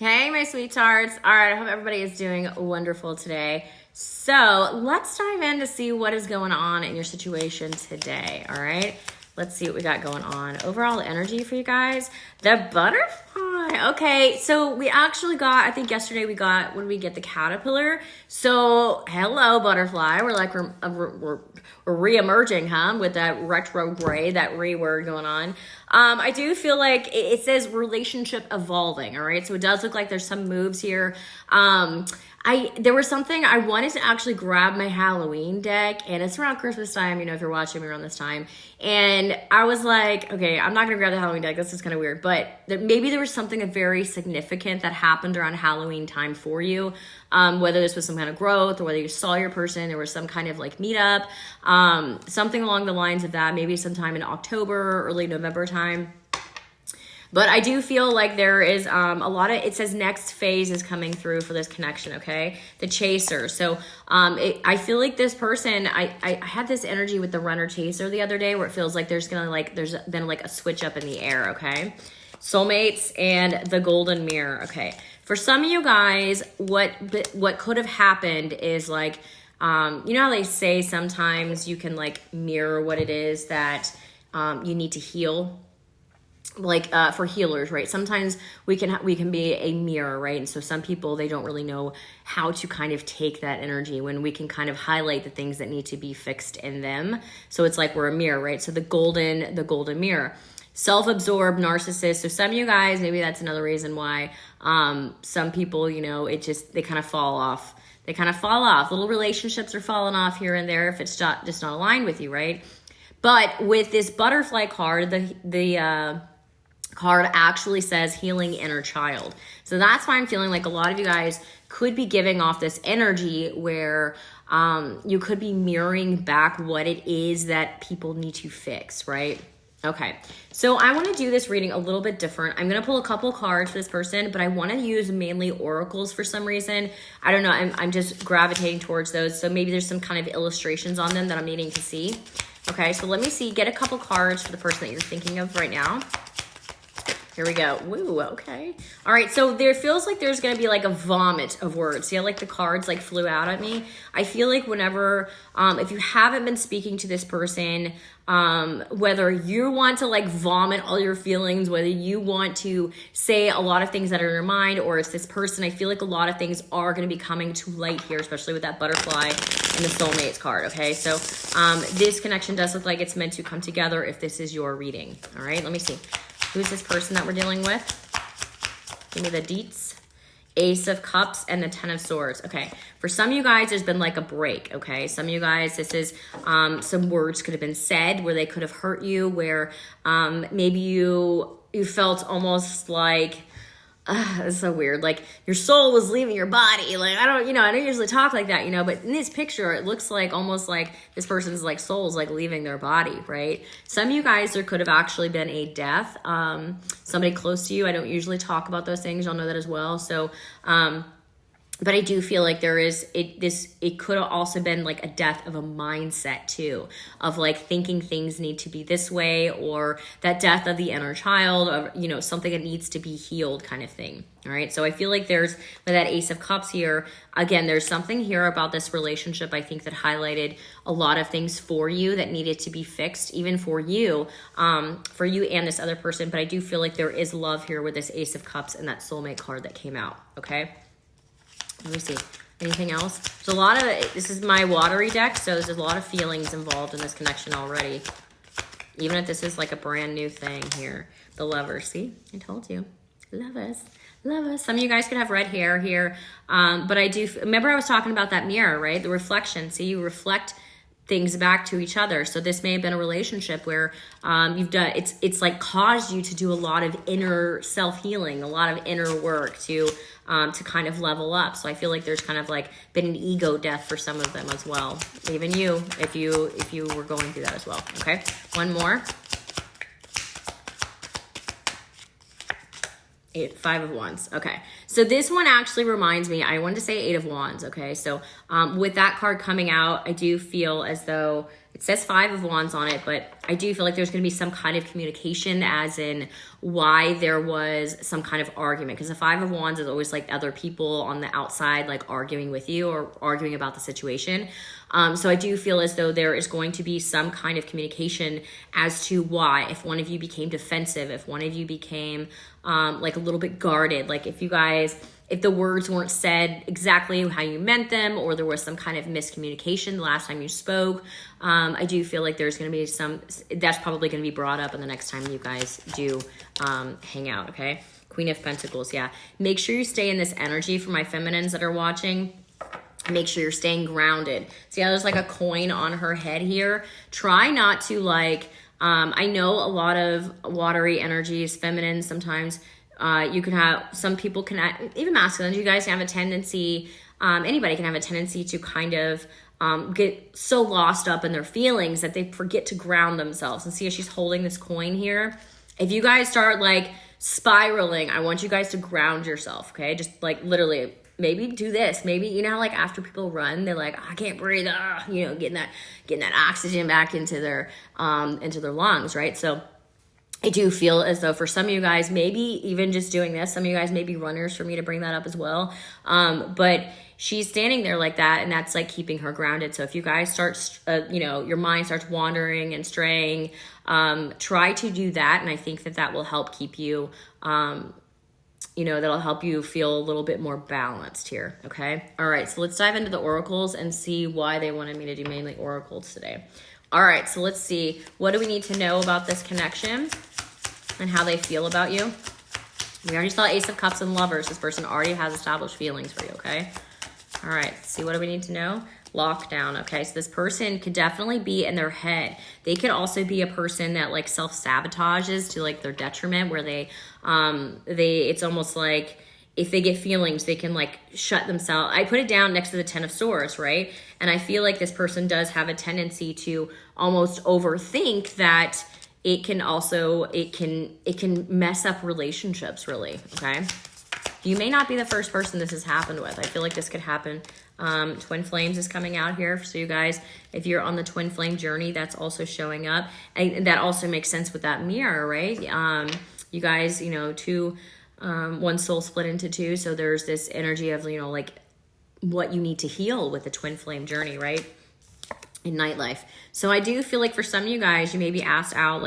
Hey, my sweethearts. All right, I hope everybody is doing wonderful today. So let's dive in to see what is going on in your situation today. All right, let's see what we got going on. Overall energy for you guys, the butterfly. Okay, so we actually got, I think yesterday we got, when we get the caterpillar. So hello, butterfly. We're re-emerging, huh? With that retrograde, that re-word going on. I do feel like it says relationship evolving, all right? So it does look like there's some moves here. There was something I wanted to actually grab my Halloween deck, and it's around Christmas time, if you're watching me around this time. And I was like, okay, I'm not gonna grab the Halloween deck. This is kind of weird, but maybe there was something very significant that happened around Halloween time for you. Whether this was some kind of growth or whether you saw your person, there was some kind of like meetup, something along the lines of that, maybe sometime in October, early November time. But I do feel like there is a lot of, it says next phase is coming through for this connection, okay? The chaser. So I feel like this person, I had this energy with the runner chaser the other day where it feels like there's been like a switch up in the air, okay? Soulmates and the golden mirror, okay? For some of you guys, what could have happened is like, you know how they say sometimes you can like mirror what it is that you need to heal? Like for healers, right? Sometimes we can be a mirror, right? And so some people, they don't really know how to kind of take that energy when we can kind of highlight the things that need to be fixed in them. So it's like we're a mirror, right? So the golden mirror. Self-absorbed narcissist. So some of you guys, maybe that's another reason why some people, they kind of fall off. They kind of fall off. Little relationships are falling off here and there if it's just not aligned with you, right? But with this butterfly card, the card actually says healing inner child. So that's why I'm feeling like a lot of you guys could be giving off this energy where you could be mirroring back what it is that people need to fix, right? Okay, so I want to do this reading a little bit different. I'm going to pull a couple cards for this person, but I want to use mainly oracles for some reason. I don't know, I'm just gravitating towards those. So maybe there's some kind of illustrations on them that I'm needing to see. Okay, so let me see, get a couple cards for the person that you're thinking of right now. Here we go. Woo, okay. All right, so there feels like there's going to be like a vomit of words. See how like the cards like flew out at me? I feel like whenever, if you haven't been speaking to this person, whether you want to like vomit all your feelings, whether you want to say a lot of things that are in your mind, or it's this person, I feel like a lot of things are going to be coming to light here, especially with that butterfly and the soulmates card, okay? So this connection does look like it's meant to come together if this is your reading. All right, let me see. Who's this person that we're dealing with? Give me the deets. Ace of Cups and the Ten of Swords. Okay, for some of you guys, there's been like a break, okay? Some of you guys, this is some words could have been said where they could have hurt you, where maybe you felt almost like, it's so weird. Like your soul was leaving your body. Like, I don't usually talk like that, but in this picture, it looks like almost like this person's like soul is like leaving their body, right? Some of you guys, there could have actually been a death. Somebody close to you. I don't usually talk about those things. Y'all know that as well. So, but I do feel like it could have also been like a death of a mindset too, of like thinking things need to be this way, or that death of the inner child, or, something that needs to be healed kind of thing. All right. So I feel like there's, with that Ace of Cups here, again, there's something here about this relationship, I think, that highlighted a lot of things for you that needed to be fixed, even for you and this other person. But I do feel like there is love here with this Ace of Cups and that soulmate card that came out. Okay. Let me see. Anything else? There's a lot of, this is my watery deck, so there's a lot of feelings involved in this connection already. Even if this is like a brand new thing here. The Lovers. See? I told you. Lovers. Some of you guys could have red hair here. But I do, remember I was talking about that mirror, right? The reflection. See, you reflect things back to each other. So this may have been a relationship where you've done, it's like caused you to do a lot of inner self-healing, a lot of inner work to kind of level up. So I feel like there's kind of like been an ego death for some of them as well. Even you, if you were going through that as well. Okay, one more. Five of Wands. Okay, so this one actually reminds me, I wanted to say Eight of Wands. Okay, so with that card coming out, I do feel as though It says 5 of Wands on it, but I do feel like there's going to be some kind of communication, as in why there was some kind of argument. Because the 5 of Wands is always like other people on the outside, like arguing with you or arguing about the situation. So I do feel as though there is going to be some kind of communication as to why. If one of you became defensive, if one of you became like a little bit guarded, like if the words weren't said exactly how you meant them, or there was some kind of miscommunication the last time you spoke, I do feel like there's going to be that's probably going to be brought up in the next time you guys do hang out, okay? Queen of Pentacles, yeah. Make sure you stay in this energy for my feminines that are watching. Make sure you're staying grounded. See how there's like a coin on her head here? Try not to I know a lot of watery energies, feminine sometimes, you can have, some people can, even masculine, you guys have a tendency, anybody can have a tendency to kind of get so lost up in their feelings that they forget to ground themselves. And see how she's holding this coin here? If you guys start like spiraling, I want you guys to ground yourself, okay? Just like literally, maybe do this. Maybe, you know how like after people run, they're like, I can't breathe, getting that oxygen back into their lungs, right? So I do feel as though for some of you guys, maybe even just doing this, some of you guys may be runners, for me to bring that up as well. But she's standing there like that, and that's like keeping her grounded. So if you guys start, your mind starts wandering and straying, try to do that. And I think that will help keep you, that'll help you feel a little bit more balanced here. Okay. All right. So let's dive into the oracles and see why they wanted me to do mainly oracles today. All right. So let's see. What do we need to know about this connection and how they feel about you? We already saw Ace of Cups and Lovers. This person already has established feelings for you. Okay. All right. Let's see. What do we need to know? Lockdown. Okay. So this person could definitely be in their head. They could also be a person that like self-sabotages to like their detriment, where it's almost like if they get feelings, they can like shut themselves. I put it down next to the 10 of Swords, right? And I feel like this person does have a tendency to almost overthink that it can mess up relationships, really. Okay. You may not be the first person this has happened with. I feel like this could happen. Twin flames is coming out here. So you guys, if you're on the twin flame journey, that's also showing up. And that also makes sense with that mirror, right? You guys, one soul split into two. So there's this energy of, like what you need to heal with the twin flame journey, right? In nightlife. So I do feel like for some of you guys, you may be asked out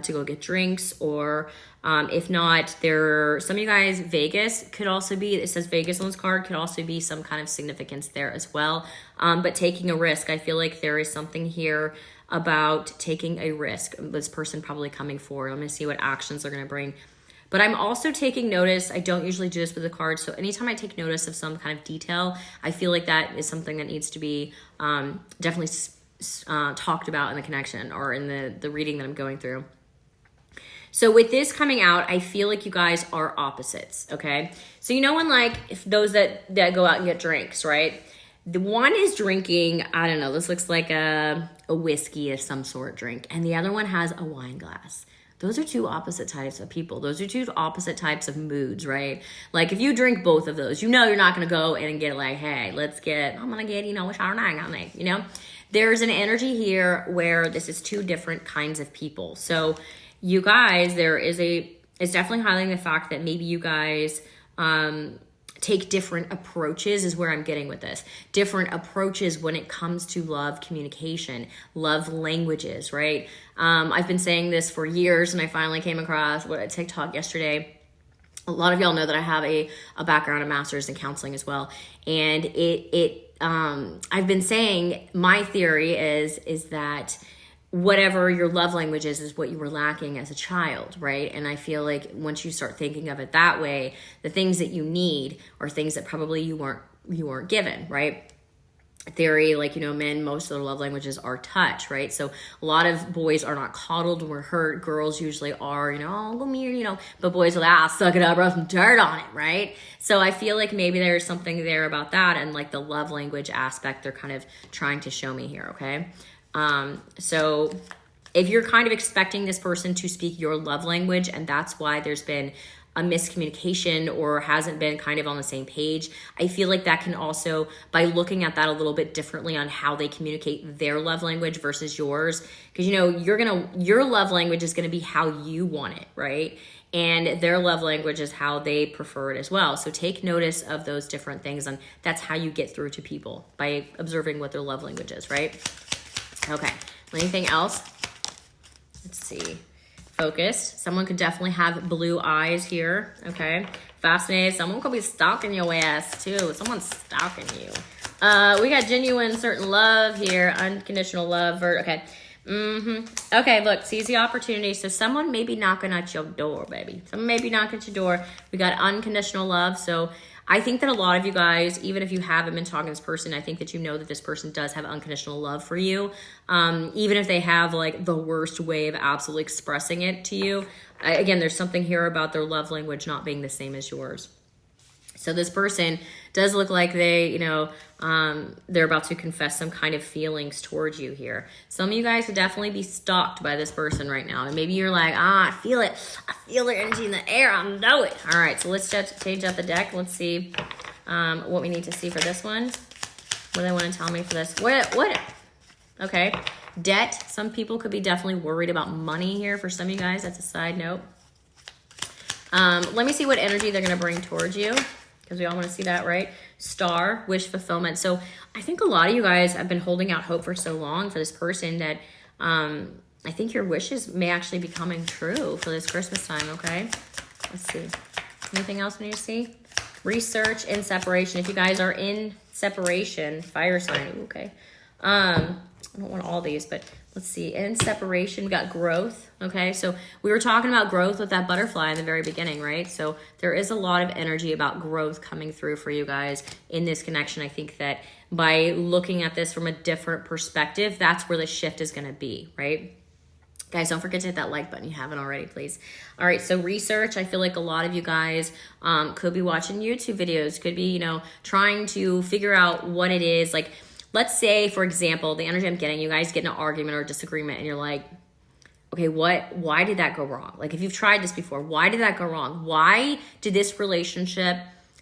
to go get drinks, or if not, some of you guys, Vegas could also be, it says Vegas on this card, could also be some kind of significance there as well. But taking a risk, I feel like there is something here about taking a risk. This person probably coming forward. I'm going to see what actions they're going to bring. But I'm also taking notice. I don't usually do this with the cards. So anytime I take notice of some kind of detail, I feel like that is something that needs to be definitely talked about in the connection or in the reading that I'm going through. So with this coming out, I feel like you guys are opposites, okay? So when if those that go out and get drinks, right? The one is drinking, I don't know, this looks like a whiskey of some sort drink, and the other one has a wine glass. Those are two opposite types of people. Those are two opposite types of moods, right? Like if you drink both of those, you're not going to go in and get like, hey, I'm going to get, a Chardonnay, There's an energy here where this is two different kinds of people. So you guys, it's definitely highlighting the fact that maybe you guys take different approaches is where I'm getting with this. Different approaches when it comes to love communication, love languages, right? I've been saying this for years, and I finally came across a TikTok yesterday. A lot of y'all know that I have a background, a master's in counseling as well. And I've been saying my theory is that whatever your love language is what you were lacking as a child, right? And I feel like once you start thinking of it that way, the things that you need are things that probably you weren't given, right? Theory, men, most of their love languages are touch, right? So a lot of boys are not coddled when we're hurt. Girls usually are, oh, come here, but boys will suck it up, rub some dirt on it, right? So I feel like maybe there's something there about that, and the love language aspect they're kind of trying to show me here, okay? So if you're kind of expecting this person to speak your love language, and that's why there's been a miscommunication or hasn't been kind of on the same page. I feel like that can also, by looking at that a little bit differently on how they communicate their love language versus yours, because your love language is going to be how you want it, right? And their love language is how they prefer it as well. So take notice of those different things, and that's how you get through to people, by observing what their love language is, right? Okay, anything else? Let's see. Focused. Someone could definitely have blue eyes here, okay? Fascinated. Someone could be stalking your ass too. Someone's stalking you. We got genuine, certain love here, unconditional love. Okay. Okay, look, seize the opportunity. So someone may be knocking at your door, baby. Someone may be knocking at your door. We got unconditional love. So I think that a lot of you guys, even if you haven't been talking to this person, I think that you know that this person does have unconditional love for you. Even if they have like the worst way of absolutely expressing it to you. Again, there's something here about their love language not being the same as yours. So this person does look like they, they're about to confess some kind of feelings towards you here. Some of you guys would definitely be stalked by this person right now. And maybe you're like, I feel it. I feel their energy in the air. I know it. All right, so let's change out the deck. Let's see what we need to see for this one. What do they want to tell me for this? What? Okay, debt. Some people could be definitely worried about money here. For some of you guys, that's a side note. Let me see what energy they're going to bring towards you, because we all want to see that, right? Star, wish fulfillment. So I think a lot of you guys have been holding out hope for so long for this person that I think your wishes may actually be coming true for this Christmas time, okay? Let's see. Anything else we need to see? Research and separation. If you guys are in separation, fire sign, okay. I don't want all these, but let's see. In separation, we got growth, okay? So we were talking about growth with that butterfly in the very beginning, right? So there is a lot of energy about growth coming through for you guys in this connection. I think that by looking at this from a different perspective, that's where the shift is going to be, right? Guys, don't forget to hit that like button. You haven't already, please. All right, so research. I feel like a lot of you guys could be watching YouTube videos, could be, trying to figure out what it is. Like, let's say, for example, the energy I'm getting, you guys get in an argument or a disagreement and you're like, okay, why did that go wrong? Like, if you've tried this before, why did that go wrong? Why did this relationship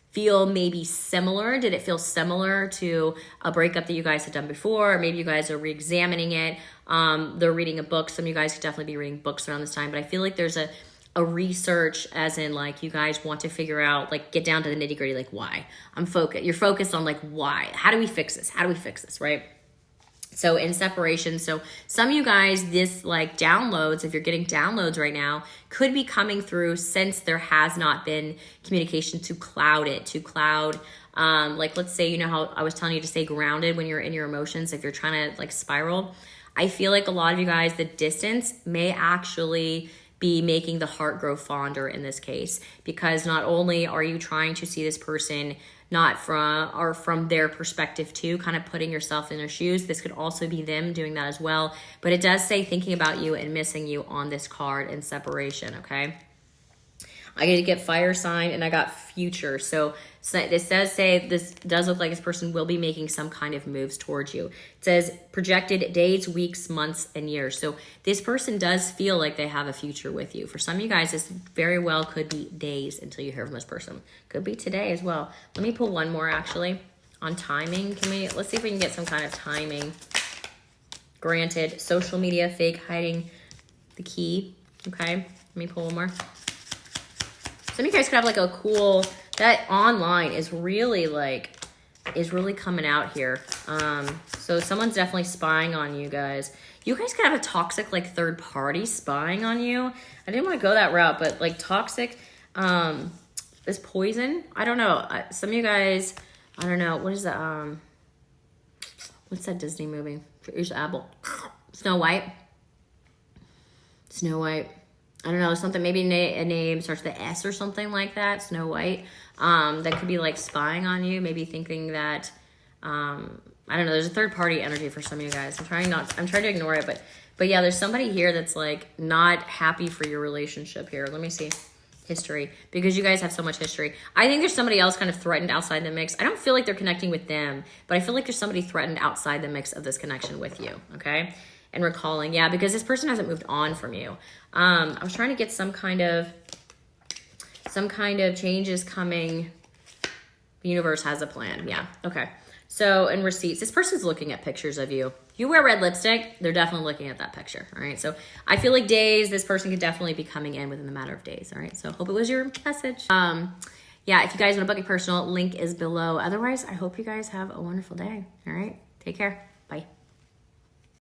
feel maybe similar? Did it feel similar to a breakup that you guys had done before? Or maybe you guys are re-examining it. They're reading a book. Some of you guys could definitely be reading books around this time, but I feel like there's a research, as in like you guys want to figure out, like get down to the nitty gritty, like why. You're focused on like why. How do we fix this? Right? So in separation, so some of you guys, this like downloads, if you're getting downloads right now, could be coming through since there has not been communication to cloud it, like let's say, how I was telling you to stay grounded when you're in your emotions, if you're trying to like spiral. I feel like a lot of you guys, the distance may actually be making the heart grow fonder in this case, because not only are you trying to see this person not from their perspective too, kind of putting yourself in their shoes. This could also be them doing that as well. But it does say thinking about you and missing you on this card in separation, okay? I get to get fire sign and I got future. So this does say, this does look like this person will be making some kind of moves towards you. It says projected days, weeks, months, and years. So this person does feel like they have a future with you. For some of you guys, this very well could be days until you hear from this person. Could be today as well. Let me pull one more actually on timing. Let's see if we can get some kind of timing. Granted, social media, fake, hiding the key. Okay, let me pull one more. Some of you guys could have like a cool, that online is really coming out here. So someone's definitely spying on you guys. You guys could have a toxic like third party spying on you. I didn't want to go that route, but like toxic, is poison. I don't know. Some of you guys, I don't know. What is that? What's that Disney movie? Here's Apple. Snow White. I don't know, something, maybe a name starts with S or something like that, Snow White, that could be like spying on you, maybe thinking that, I don't know, there's a third party energy for some of you guys. I'm trying to ignore it, but yeah, there's somebody here that's like not happy for your relationship here. Let me see, history, because you guys have so much history. I think there's somebody else kind of threatened outside the mix. I don't feel like they're connecting with them, but I feel like there's somebody threatened outside the mix of this connection with you, okay? And recalling, yeah, because this person hasn't moved on from you. I was trying to get some kind of Some kind of change is coming. The universe has a plan. Yeah. Okay. So in receipts, this person's looking at pictures of you. You wear red lipstick, they're definitely looking at that picture. All right. So I feel like days, this person could definitely be coming in within the matter of days. All right. So hope it was your message. Yeah, if you guys want to book a personal, link is below. Otherwise, I hope you guys have a wonderful day. All right. Take care. Bye.